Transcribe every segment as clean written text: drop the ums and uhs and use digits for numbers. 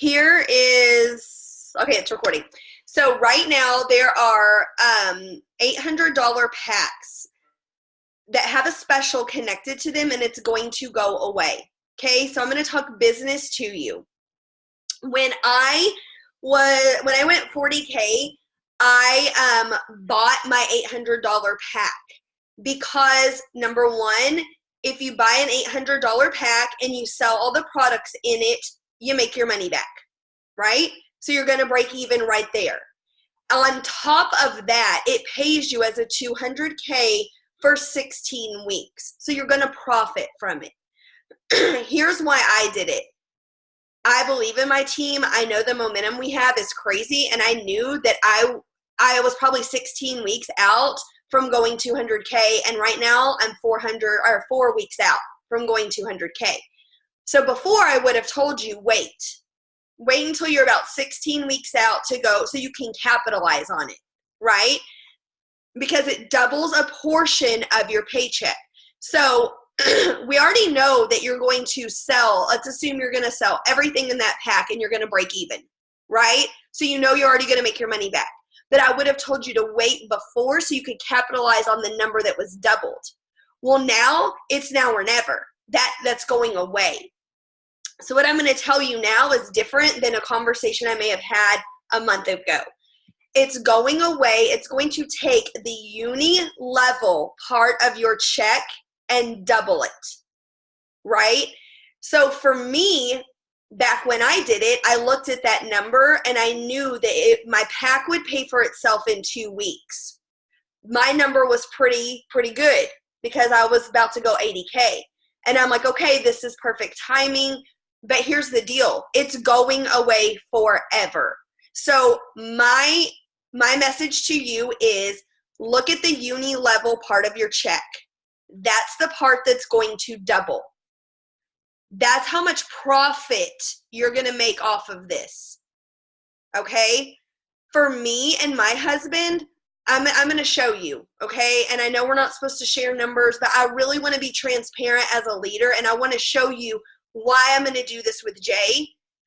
here is, okay, it's recording. So right now there are $800 packs that have a special connected to them, and it's going to go away. Okay, so I'm going to talk business to you. When I went 40K, I bought my $800 pack because, number one, if you buy an $800 pack and you sell all the products in it, you make your money back, right? So you're going to break even right there. On top of that, it pays you as a $200K for 16 weeks. So you're going to profit from it. Here's why I did it. I believe in my team. I know the momentum we have is crazy, and I knew that I was probably 16 weeks out from going 200K, and right now I'm 4 weeks out from going 200K. So before, I would have told you, wait until you're about 16 weeks out to go so you can capitalize on it, right? Because it doubles a portion of your paycheck. So we already know that you're going to sell, let's assume you're going to sell everything in that pack and you're going to break even, right? So you know you're already going to make your money back. But I would have told you to wait before so you could capitalize on the number that was doubled. Well, now it's now or never. That's going away. So what I'm going to tell you now is different than a conversation I may have had a month ago. It's going away. It's going to take the uni level part of your check and double it, right? So for me, back when I did it, I looked at that number and I knew that my pack would pay for itself in 2 weeks. My number was pretty good because I was about to go 80K. And I'm like, okay, this is perfect timing. But here's the deal. It's going away forever. So my message to you is look at the uni level part of your check. That's the part that's going to double. That's how much profit you're going to make off of this. Okay? For me and my husband, I'm going to show you, okay? And I know we're not supposed to share numbers, but I really want to be transparent as a leader, and I want to show you why I'm going to do this with Jay.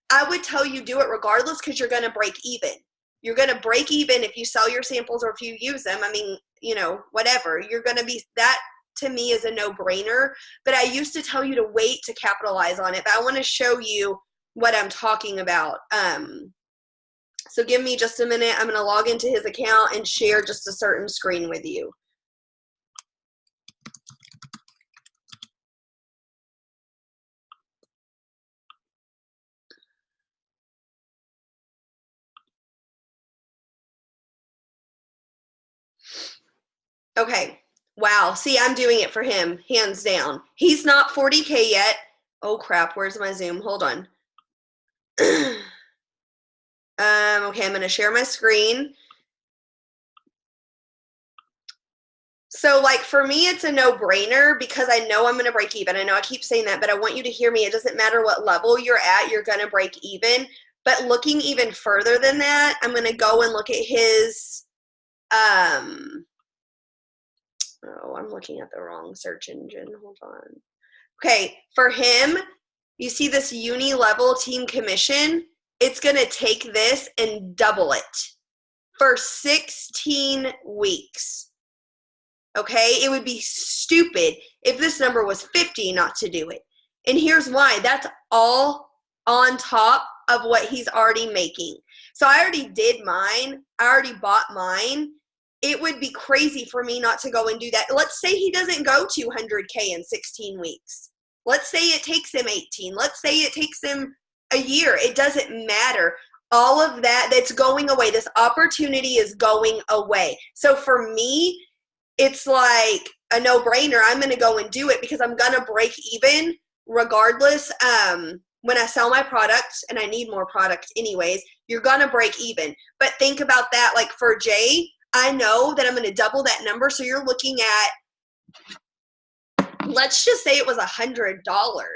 I would tell you do it regardless because you're going to break even. You're going to break even if you sell your samples or if you use them. I mean, whatever. You're going to be, that to me is a no-brainer. But I used to tell you to wait to capitalize on it. But I want to show you what I'm talking about. So give me just a minute. I'm going to log into his account and share just a certain screen with you. Okay. Wow. See, I'm doing it for him, hands down. He's not 40K yet. Oh, crap. Where's my Zoom? Hold on. Okay, I'm going to share my screen. So, like, for me, it's a no-brainer because I know I'm going to break even. I know I keep saying that, but I want you to hear me. It doesn't matter what level you're at, you're going to break even. But looking even further than that, I'm going to go and look at his, oh, I'm looking at the wrong search engine. Hold on. Okay, for him, you see this uni level team commission? It's going to take this and double it for 16 weeks. Okay, it would be stupid if this number was 50 not to do it. And here's why. That's all on top of what he's already making. So I already did mine. I already bought mine. It would be crazy for me not to go and do that. Let's say he doesn't go 200K in 16 weeks. Let's say it takes him 18. Let's say it takes him a year. It doesn't matter. All of that's going away. This opportunity is going away. So for me, it's like a no-brainer. I'm going to go and do it because I'm going to break even regardless. When I sell my products, and I need more product anyways, you're going to break even. But think about that. Like for Jay, I know that I'm going to double that number. So you're looking at, let's just say it was $100.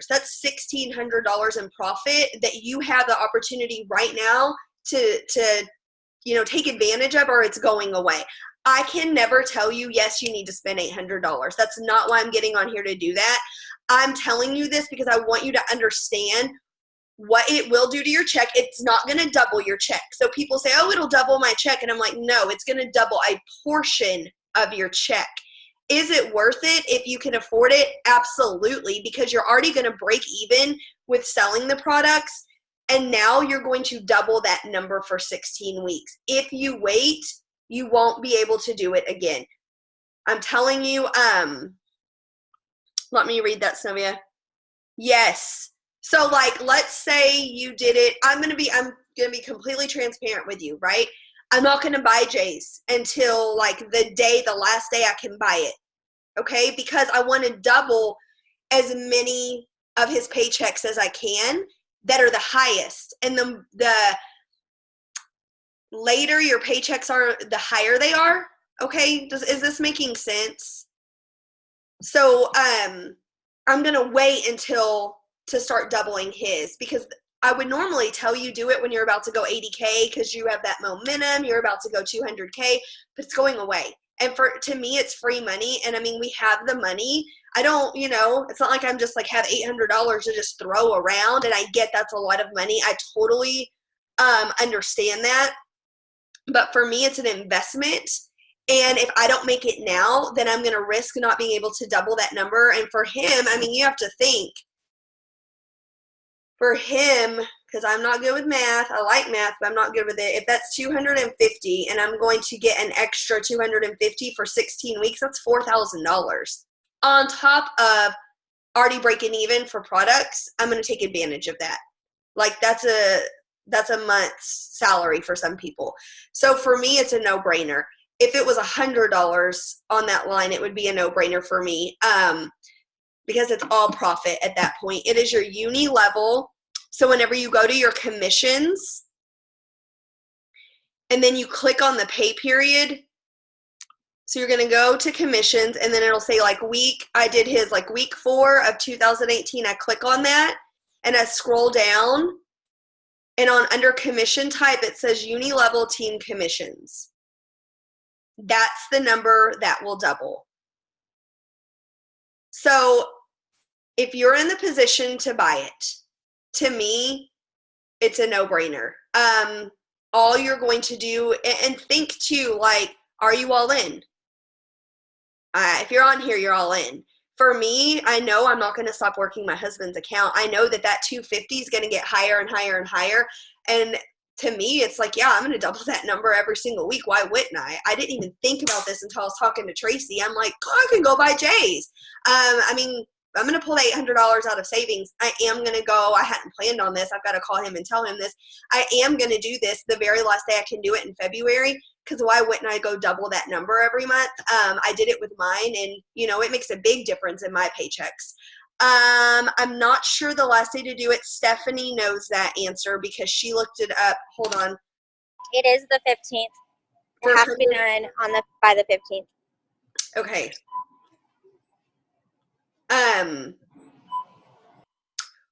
That's $1,600 in profit that you have the opportunity right now to take advantage of, or it's going away. I can never tell you, yes, you need to spend $800. That's not why I'm getting on here to do that. I'm telling you this because I want you to understand what it will do to your check, it's not going to double your check. So people say, oh, it'll double my check. And I'm like, no, it's going to double a portion of your check. Is it worth it if you can afford it? Absolutely, because you're already going to break even with selling the products. And now you're going to double that number for 16 weeks. If you wait, you won't be able to do it again. I'm telling you, let me read that, Sylvia. Yes. So like, let's say you did it. I'm going to be completely transparent with you, right? I'm not going to buy Jay's until like the last day I can buy it. Okay. Because I want to double as many of his paychecks as I can that are the highest. And the later your paychecks are, the higher they are. Okay. Is this making sense? So, I'm going to wait to start doubling his, because I would normally tell you do it when you're about to go 80K because you have that momentum, you're about to go 200K, but it's going away. And to me, it's free money. And I mean, we have the money. I don't, it's not like I'm just like have $800 to just throw around, and I get that's a lot of money. I totally understand that. But for me, it's an investment. And if I don't make it now, then I'm going to risk not being able to double that number. And for him, I mean, you have to think. For him, because I'm not good with math, I like math, but I'm not good with it. If that's 250 and I'm going to get an extra 250 for 16 weeks, that's $4,000. On top of already breaking even for products, I'm going to take advantage of that. Like that's a month's salary for some people. So for me, it's a no-brainer. If it was $100 on that line, it would be a no-brainer for me, because it's all profit at that point. It is your uni level. So whenever you go to your commissions and then you click on the pay period, so you're going to go to commissions and then it'll say like I did his like week 4 of 2018. I click on that and I scroll down, and under commission type, it says uni level team commissions. That's the number that will double. So if you're in the position to buy it, to me, it's a no-brainer. All you're going to do, and think too, like, are you all in? If you're on here, you're all in. For me, I know I'm not going to stop working my husband's account. I know that 250 is going to get higher and higher and higher. And to me, it's like, yeah, I'm going to double that number every single week. Why wouldn't I? I didn't even think about this until I was talking to Tracy. I'm like, oh, I can go buy Jay's. I mean, I'm going to pull $800 out of savings. I am going to go. I hadn't planned on this. I've got to call him and tell him this. I am going to do this the very last day I can do it in February, because why wouldn't I go double that number every month? I did it with mine, and, it makes a big difference in my paychecks. I'm not sure the last day to do it. Stephanie knows that answer because she looked it up. Hold on. It is the 15th. It has to be done by the 15th. Okay.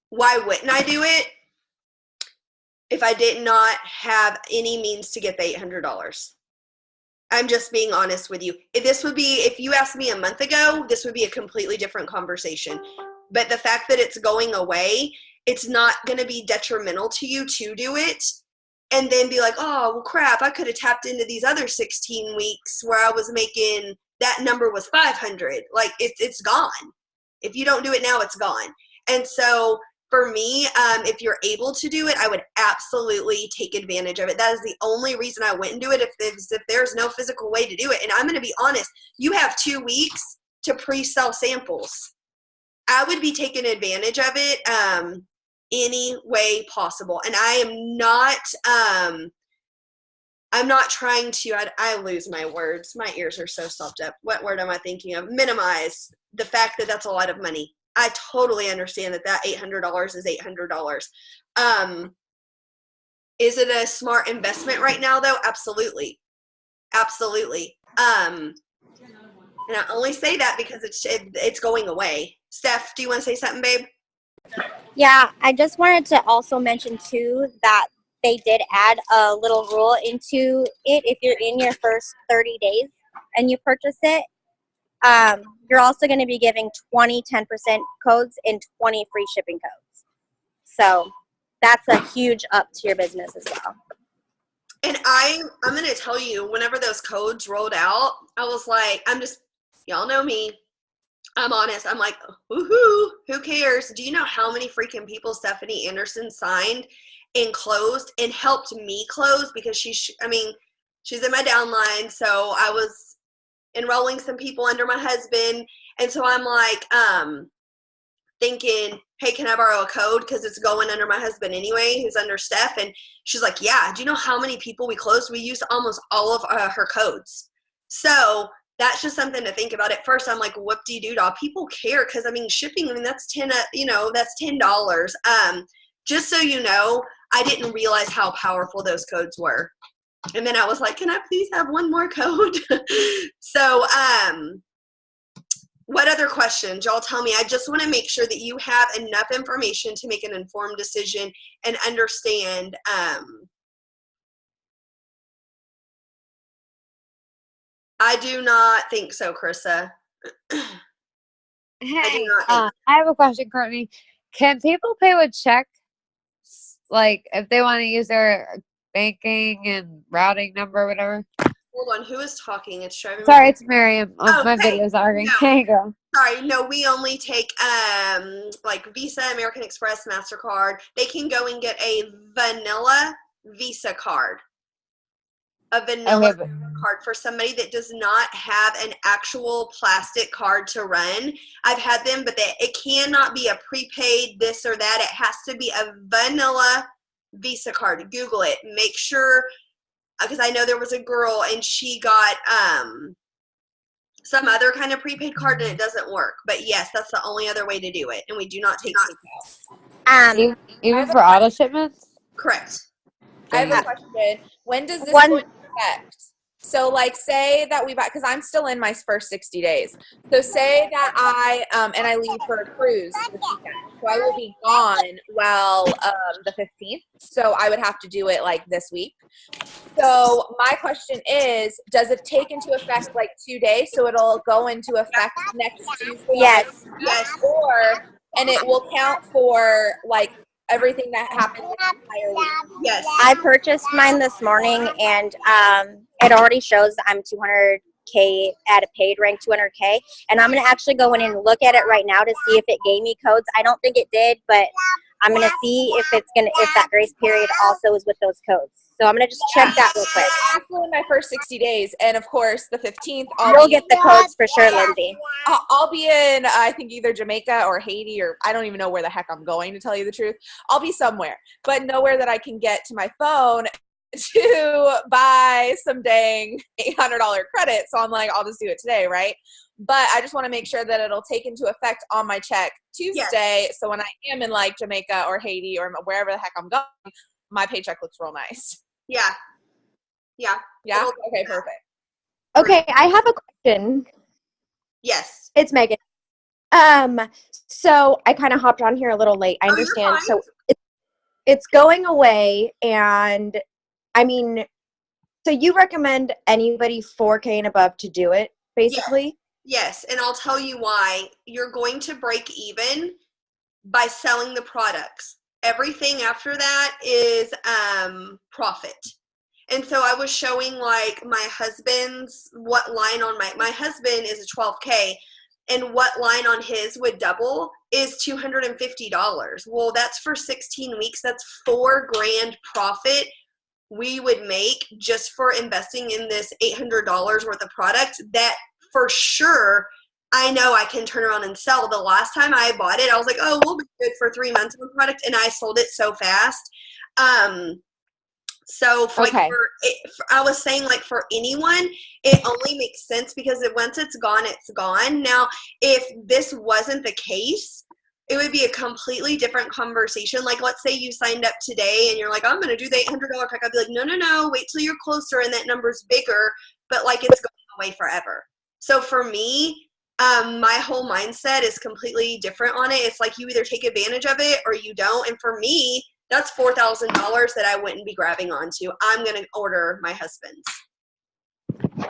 Why wouldn't I do it if I did not have any means to get the $800? I'm just being honest with you. If you asked me a month ago, this would be a completely different conversation. But the fact that it's going away, it's not going to be detrimental to you to do it and then be like, oh, well, crap, I could have tapped into these other 16 weeks where I was making, that number was 500. Like, it's gone. If you don't do it now, it's gone. And so for me, if you're able to do it, I would absolutely take advantage of it. That is the only reason I wouldn't do it, if there's no physical way to do it. And I'm going to be honest, you have 2 weeks to pre-sell samples. I would be taking advantage of it any way possible. And I am not, I'm not trying to, I lose my words. My ears are so stopped up. What word am I thinking of? Minimize the fact that that's a lot of money. I totally understand that $800 is $800. Is it a smart investment right now though? Absolutely. Absolutely. And I only say that because it's going away. Steph, do you want to say something, babe? Yeah, I just wanted to also mention too that they did add a little rule into it. If you're in your first 30 days and you purchase it, you're also going to be giving 10% codes and 20 free shipping codes. So that's a huge up to your business as well. And I'm going to tell you, whenever those codes rolled out, I was like, y'all know me. I'm honest. I'm like, woohoo, who cares? Do you know how many freaking people Stephanie Anderson signed and closed and helped me close? Because she's in my downline. So I was enrolling some people under my husband. And so I'm like, thinking, hey, can I borrow a code? Because it's going under my husband anyway, who's under Steph. And she's like, yeah, do you know how many people we closed? We used almost all of her codes. So that's just something to think about. At first, I'm like, whoop-de-doo-dah. People care because, shipping, that's that's $10. Just so you know, I didn't realize how powerful those codes were. And then I was like, can I please have one more code? So, what other questions? Y'all tell me. I just want to make sure that you have enough information to make an informed decision and understand. I do not think so, Krissa. Hey, I have a question, Courtney. Can people pay with check? Like, if they want to use their banking and routing number or whatever? Hold on, who is talking? It's driving me. Sorry, it's Miriam. My video's arguing. No. There you go. Sorry, no, we only take like Visa, American Express, MasterCard. They can go and get a vanilla Visa card. A vanilla card for somebody that does not have an actual plastic card to run. I've had them, but it cannot be a prepaid this or that. It has to be a vanilla Visa card. Google it. Make sure, because I know there was a girl and she got some other kind of prepaid card and it doesn't work. But yes, that's the only other way to do it. And we do not take PayPal. Even for auto shipments? Correct. I have a question. When does this go into effect? So, like, say that we buy, because I'm still in my first 60 days. So, say that I leave for a cruise this weekend. So, I will be gone, the 15th. So, I would have to do it, like, this week. So, my question is, does it take into effect, like, 2 days? So, it'll go into effect next Tuesday? Yes. Yes. And it will count for, like, everything that happened the entire week. Yes. I purchased mine this morning, and it already shows I'm 200K at a paid rank, 200K. And I'm going to actually go in and look at it right now to see if it gave me codes. I don't think it did, but I'm going to see if if that grace period also is with those codes. So I'm going to just check that real quick. I'm still in my first 60 days, and of course, the 15th, You'll get the codes for sure, Lindsay. I'll be in, I think, either Jamaica or Haiti, or I don't even know where the heck I'm going, to tell you the truth. I'll be somewhere, but nowhere that I can get to my phone to buy some dang $800 credit. So I'm like, I'll just do it today, right? But I just want to make sure that it'll take into effect on my check Tuesday. Yes. So when I am in, like, Jamaica or Haiti or wherever the heck I'm going, my paycheck looks real nice. Yeah. Yeah. Yeah? Okay, perfect. Okay, I have a question. Yes. It's Megan. So I kind of hopped on here a little late. I understand. So it's going away, and so you recommend anybody 4K and above to do it, basically? Yes, and I'll tell you why. You're going to break even by selling the products. Everything after that is profit. And so I was showing, like, my husband's, what line on my husband is a 12K, and what line on his would double is $250. Well, that's for 16 weeks. That's $4,000 profit we would make just for investing in this $800 worth of product that for sure I know I can turn around and sell. The last time I bought it, I was like, oh, we'll be good for 3 months of a product, and I sold it so fast. So for, okay. I was saying, like, for anyone, it only makes sense because once it's gone, it's gone. Now, if this wasn't the case, it would be a completely different conversation. Like, let's say you signed up today and you're like, I'm going to do the $800 pack. I'd be like, no, wait till you're closer and that number's bigger, but, like, it's going away forever. So for me, my whole mindset is completely different on it. It's like you either take advantage of it or you don't. And for me, that's $4,000 that I wouldn't be grabbing onto. I'm going to order my husband's.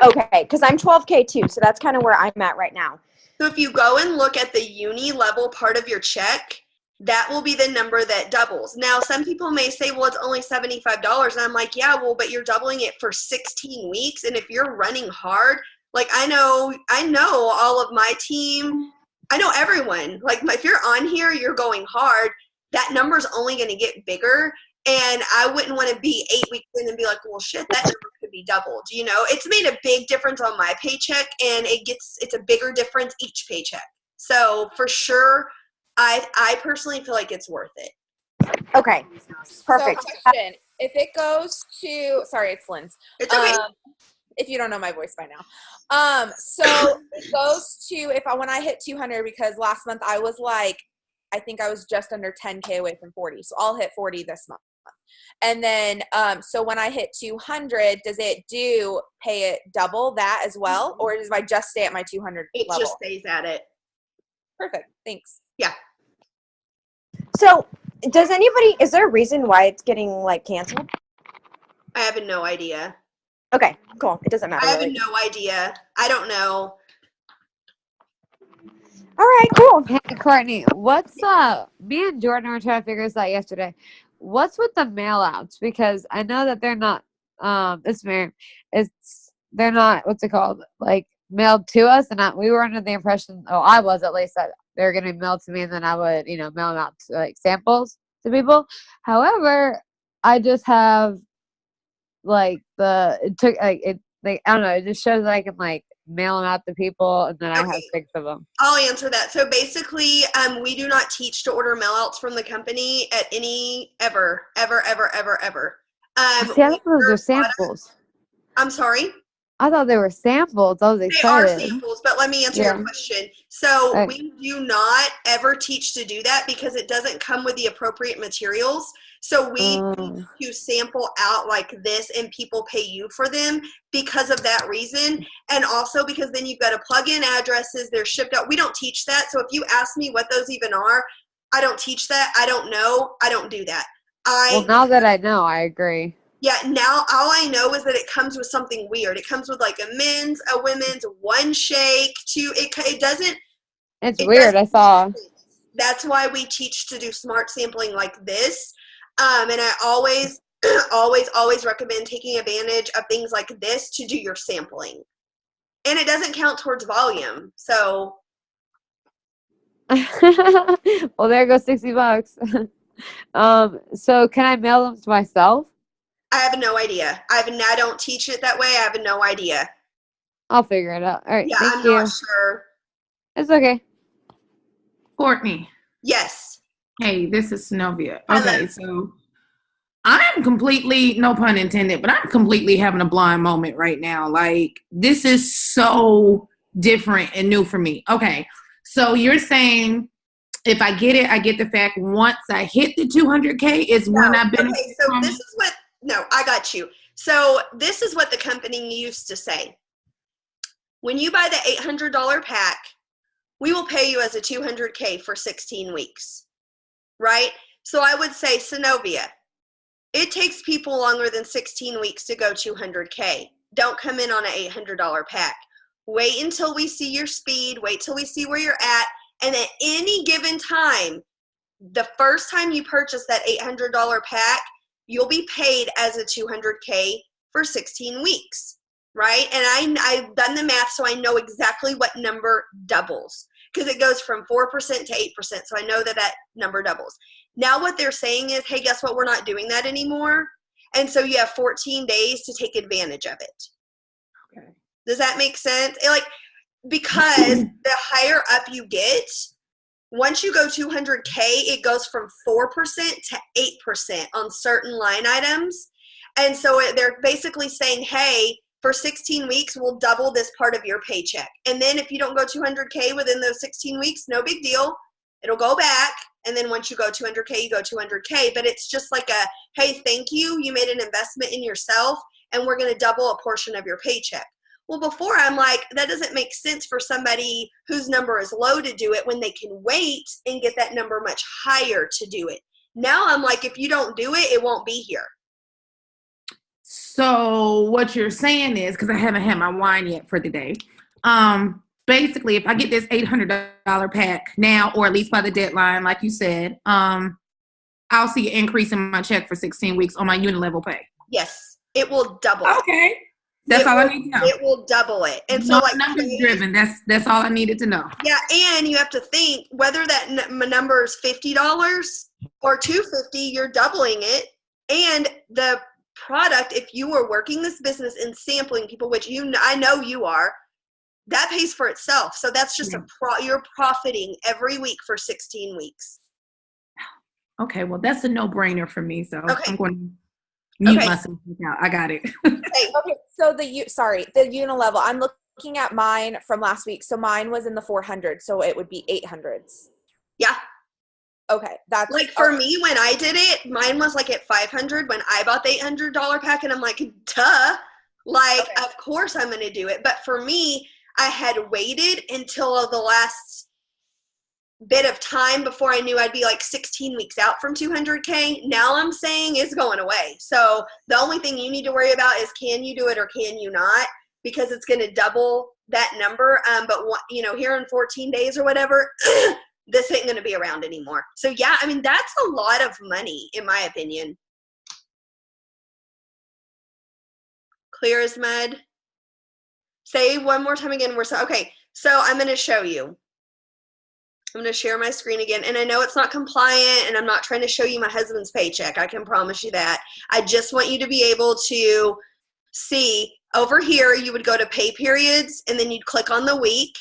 Okay, because I'm 12K too, so that's kind of where I'm at right now. So if you go and look at the uni level part of your check, that will be the number that doubles. Now, some people may say, well, it's only $75. And I'm like, yeah, well, but you're doubling it for 16 weeks. And if you're running hard, like I know all of my team, I know everyone. Like if you're on here, you're going hard. That number's only going to get bigger. And I wouldn't want to be 8 weeks in and be like, well, shit, that number could be doubled. You know, it's made a big difference on my paycheck, and it's a bigger difference each paycheck. So for sure, I personally feel like it's worth it. Okay, perfect. So question, if it goes to, sorry, it's Lynn's. It's okay. If you don't know my voice by now. So it goes to, when I hit 200, because last month I was like, I think I was just under 10K away from 40. So I'll hit 40 this month. And then, so when I hit 200, does it pay it double that as well? Or does I just stay at my 200 it level? Just stays at it. Perfect. Thanks. Yeah. So is there a reason why it's getting like canceled? I have no idea. Okay, cool. It doesn't matter. I have really. no idea. I don't know. All right, cool. Hey, Courtney, what's me and Jordan were trying to figure this out yesterday. What's with the mail outs? Because I know that they're not they're not, what's it called? Like mailed to us, and we were under the impression, I was at least, that they're gonna be mailed to me, and then I would, mail them out to, like, samples to people. However, I just have I don't know, it just shows that I can like mail them out to people, and then I have 6 of them. I'll answer that. So basically, we do not teach to order mailouts from the company at any ever. See, I thought those were samples. I'm sorry? I thought they were samples. I was They excited. are samples, but let me answer your question. So we do not ever teach to do that because it doesn't come with the appropriate materials. So we teach to sample out like this, and people pay you for them because of that reason. And also because then you've got to plug in addresses, they're shipped out. We don't teach that. So if you ask me what those even are, I don't teach that. I don't know. I don't do that. Well, now that I know, I agree. Yeah, now all I know is that it comes with something weird. It comes with like a men's, a women's, one shake, two. It doesn't. It's weird. I saw. That's why we teach to do smart sampling like this. And I always, always recommend taking advantage of things like this to do your sampling. And it doesn't count towards volume. So. Well, there goes $60. So can I mail them to myself? I have no idea. I don't teach it that way. I have no idea. I'll figure it out. All right. Yeah, thank I'm you. not sure. It's okay. Courtney. Yes. Hey, this is Synovia. Hello. Okay, so I'm completely, no pun intended, but I'm completely having a blind moment right now. Like, this is so different and new for me. Okay, so you're saying if I get it, I get the fact once I hit the 200K is when I've been. Okay, so this is what, no, I got you. So this is what the company used to say. When you buy the $800 pack, we will pay you as a 200K for 16 weeks, right? So I would say, Synovia, it takes people longer than 16 weeks to go 200K. Don't come in on an $800 pack. Wait until we see your speed. Wait till we see where you're at. And at any given time, the first time you purchase that $800 pack, you'll be paid as a 200K for 16 weeks, right? And I've done the math, so I know exactly what number doubles because it goes from 4% to 8%. So I know that number doubles. Now what they're saying is, hey, guess what? We're not doing that anymore. And so you have 14 days to take advantage of it. Okay. Does that make sense? Because the higher up you get, once you go 200K, it goes from 4% to 8% on certain line items. And so they're basically saying, hey, for 16 weeks, we'll double this part of your paycheck. And then if you don't go 200K within those 16 weeks, no big deal. It'll go back. And then once you go 200K, you go 200K. But it's just like hey, thank you. You made an investment in yourself, and we're going to double a portion of your paycheck. Well, before I'm like, that doesn't make sense for somebody whose number is low to do it when they can wait and get that number much higher to do it. Now I'm like, if you don't do it, it won't be here. So what you're saying is, because I haven't had my wine yet for the day, basically, if I get this $800 pack now, or at least by the deadline, like you said, I'll see an increase in my check for 16 weeks on my unilevel pay. Yes, it will double it. Okay. That's all I need to know. It will double it. And so, No like, numbers driven. That's all I needed to know. yeah, and you have to think whether that number is $50 or $250, you're doubling it. And the product, if you are working this business and sampling people, which I know you are, that pays for itself. So that's just you're profiting every week for 16 weeks. Okay, well, that's a no-brainer for me. So Okay. I'm going to mute myself out. I got it. Okay, so the unilevel, I'm looking at mine from last week. So mine was in the 400s, so it would be 800s. Yeah. Okay, that's like for me when I did it, mine was like at 500 when I bought the $800 pack, and I'm like, duh, like of course I'm gonna do it. But for me, I had waited until the last bit of time before I knew I'd be like 16 weeks out from 200K. Now I'm saying it's going away. So the only thing you need to worry about is, can you do it or can you not? Because it's going to double that number. But here in 14 days or whatever, this ain't going to be around anymore. So yeah, I mean, that's a lot of money in my opinion. Clear as mud. Say one more time again. Okay. So I'm going to show you. I'm going to share my screen again. And I know it's not compliant, and I'm not trying to show you my husband's paycheck. I can promise you that. I just want you to be able to see over here. You would go to pay periods, and then you'd click on the week,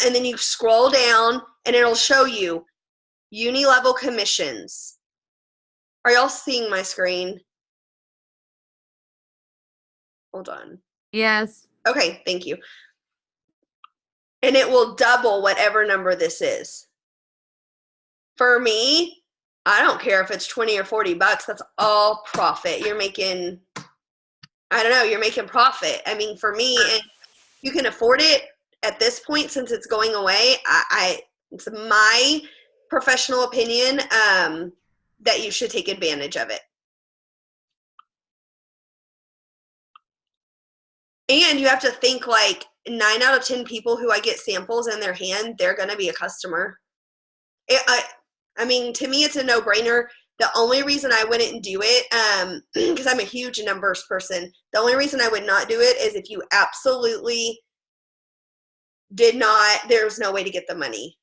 and then you scroll down, and it'll show you uni-level commissions. Are y'all seeing my screen? Hold on. Yes. Okay, thank you. And it will double whatever number this is. For me, I don't care if it's 20 or 40 bucks. That's all profit. You're making, I don't know, you're making profit. I mean, for me, and you can afford it at this point since it's going away. It's my professional opinion that you should take advantage of it. And you have to think like 9 out of 10 people who I get samples in their hand, they're going to be a customer. I mean, to me, it's a no-brainer. The only reason I wouldn't do it, because I'm a huge numbers person, the only reason I would not do it is if you absolutely did not, there's no way to get the money.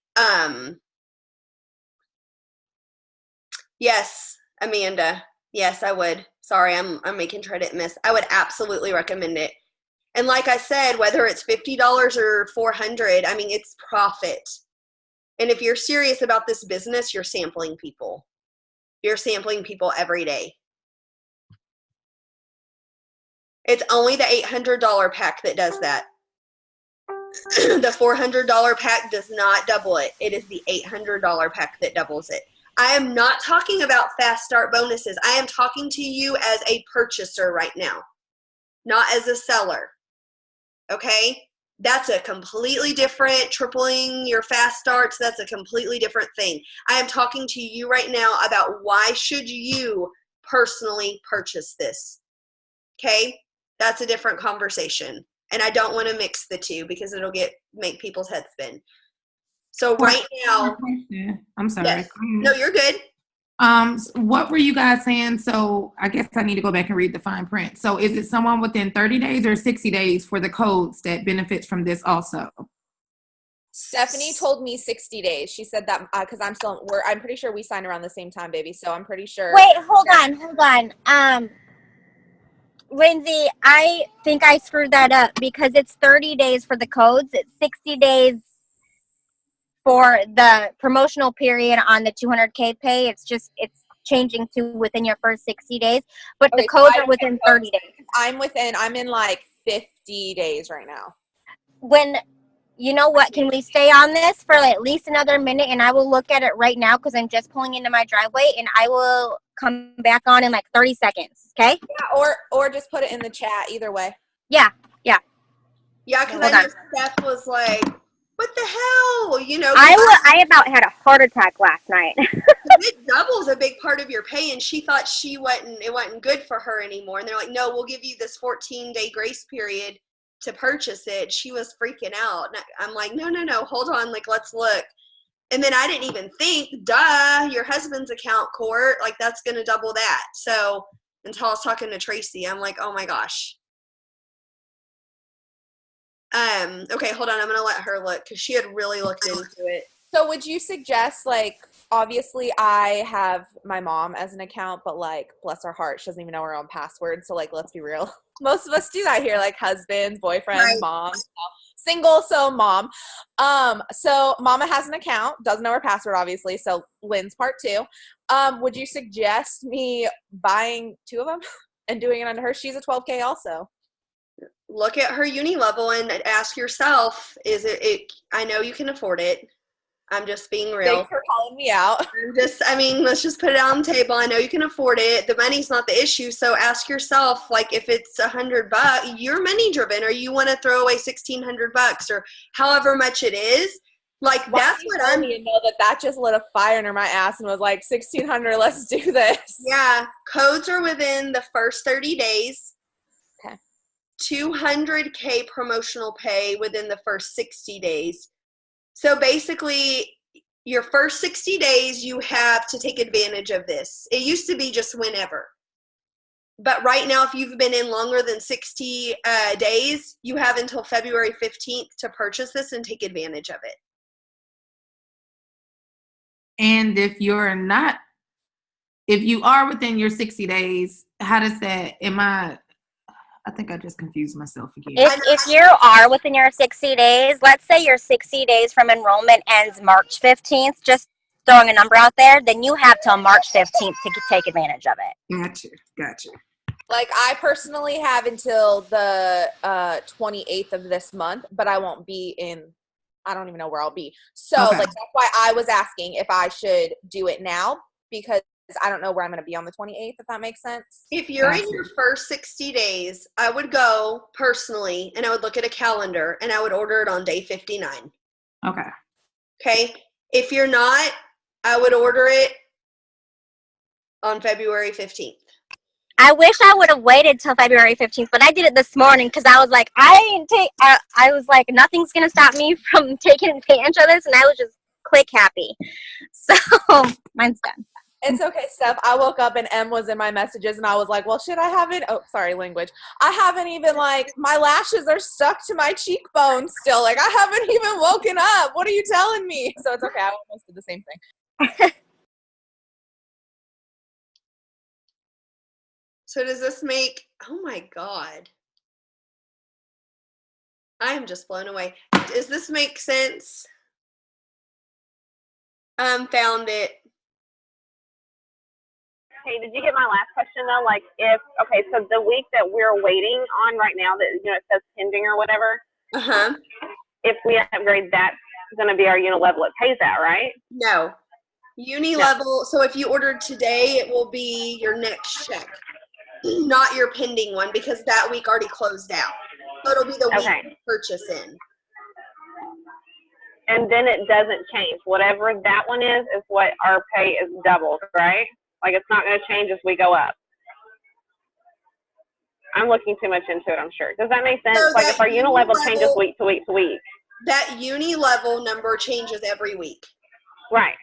Yes, Amanda. Yes, I would. Sorry, I'm making Try to Miss. I would absolutely recommend it. And like I said, whether it's $50 or $400, I mean, it's profit. And if you're serious about this business, you're sampling people. You're sampling people every day. It's only the $800 pack that does that. The $400 pack does not double it. It is the $800 pack that doubles it. I am not talking about fast start bonuses. I am talking to you as a purchaser right now, not as a seller. Okay? That's a completely different, tripling your fast starts. That's a completely different thing. I am talking to you right now about why should you personally purchase this. Okay? That's a different conversation. And I don't want to mix the two because it'll make people's heads spin. So right now, I'm sorry. Yes. No, you're good. What were you guys saying? So I guess I need to go back and read the fine print. So is it someone within 30 days or 60 days for the codes that benefits from this also? Stephanie told me 60 days. She said that because I'm pretty sure we signed around the same time, baby. So I'm pretty sure. Wait, hold on. Lindsay, I think I screwed that up because it's 30 days for the codes. It's 60 days for the promotional period on the 200K pay. It's changing to within your first 60 days, but the codes are within 30 days. I'm in like 50 days right now. You know what, can we stay on this for at least another minute, and I will look at it right now because I'm just pulling into my driveway, and I will come back on in like 30 seconds, okay? Yeah, or just put it in the chat, either way. Yeah. Yeah, because I know Steph was like, what the hell? You know, I about had a heart attack last night. It doubles a big part of your pay, and she thought it wasn't good for her anymore. And they're like, no, we'll give you this 14-day grace period to purchase it. She was freaking out. And I'm like, no, hold on, like, let's look. And then I didn't even think, duh, your husband's account, Court, like, that's going to double that. So until I was talking to Tracy, I'm like, oh my gosh. Okay, hold on. I'm going to let her look because she had really looked into it. So would you suggest, like, obviously I have my mom as an account, but, like, bless her heart, she doesn't even know her own password. So, like, let's be real. Most of us do that here, like husbands, boyfriends, Right. mom, single, so mom. So mama has an account, doesn't know her password, obviously. So Lynn's part 2. Would you suggest me buying 2 of them and doing it under her? She's a 12K also. Look at her uni level and ask yourself, is it I know you can afford it. I'm just being real. Thanks for calling me out. Let's just put it on the table. I know you can afford it. The money's not the issue. So ask yourself, like, if it's $100, you're money driven, or you want to throw away $1,600 or however much it is. Like, that's what I'm. You know that just lit a fire under my ass and was like, 1,600, let's do this. Yeah. Codes are within the first 30 days. Okay. 200K promotional pay within the first 60 days. So basically, your first 60 days, you have to take advantage of this. It used to be just whenever. But right now, if you've been in longer than 60 days, you have until February 15th to purchase this and take advantage of it. And if you are within your 60 days, how does that, I think I just confused myself again. If you are within your 60 days, let's say your 60 days from enrollment ends March 15th, just throwing a number out there, then you have till March 15th to take advantage of it. Gotcha. Like, I personally have until the 28th of this month, but I won't be I don't even know where I'll be. So, Okay. like, that's why I was asking if I should do it now, because I don't know where I'm going to be on the 28th, if that makes sense. If you're in your first 60 days, I would go personally and I would look at a calendar and I would order it on day 59. Okay. Okay. If you're not, I would order it on February 15th. I wish I would have waited till February 15th, but I did it this morning because I was like, I was like, nothing's going to stop me from taking advantage of this, and I was just click happy. So mine's done. It's okay, Steph. I woke up and M was in my messages, and I was like, well, shit, I haven't, oh, sorry, language. I haven't even, like, my lashes are stuck to my cheekbones still. Like, I haven't even woken up. What are you telling me? So it's okay. I almost did the same thing. So does this make, oh my God. I am just blown away. Does this make sense? Found it. Hey, did you get my last question though? Like, so the week that we're waiting on right now, that it says pending or whatever. If we upgrade, that's going to be our level. It pays that, right? No. Uni level. So if you ordered today, it will be your next check, not your pending one, because that week already closed out. So it'll be the week you purchase in. And then it doesn't change. Whatever that one is what our pay is doubled, right? Like, it's not going to change as we go up. I'm looking too much into it, I'm sure. Does that make sense? So like, if our uni level changes week to week to week. That uni level number changes every week. Right.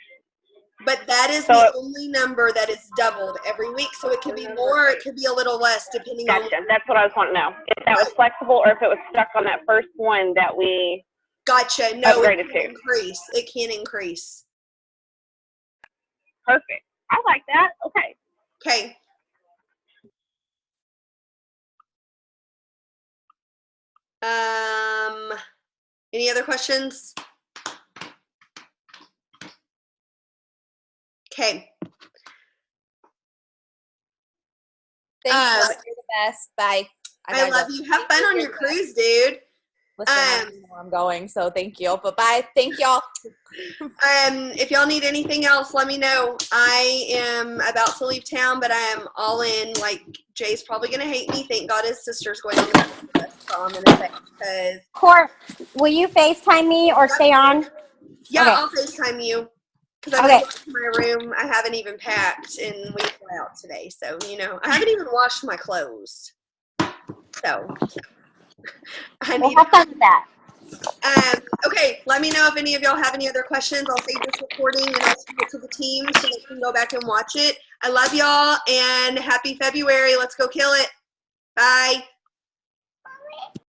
But that is the only number that is doubled every week. So it could be more, it could be a little less, depending on. Gotcha. That's what I was wanting to know. If that was flexible or if it was stuck on that first one that we Gotcha. No, upgraded it can increase. It can increase. Perfect. I like that. Okay. Okay. Any other questions? Okay. Thanks. You're the best. Bye. I love you. Have fun on your cruise, dude. Listen, I don't know where I'm going, so thank you. But bye. Thank y'all. If y'all need anything else, let me know. I am about to leave town, but I am all in. Like, Jay's probably going to hate me. Thank God his sister's going on the bus, so I'm going to say, because... Court, will you FaceTime me or stay on? Yeah, okay. I'll FaceTime you. Because I went to my room. I haven't even packed, and we fly out today. So, I haven't even washed my clothes. So... I We'll mean, have fun with that. okay, let me know if any of y'all have any other questions. I'll save this recording and I'll send it to the team so they can go back and watch it. I love y'all and happy February. Let's go kill it. Bye.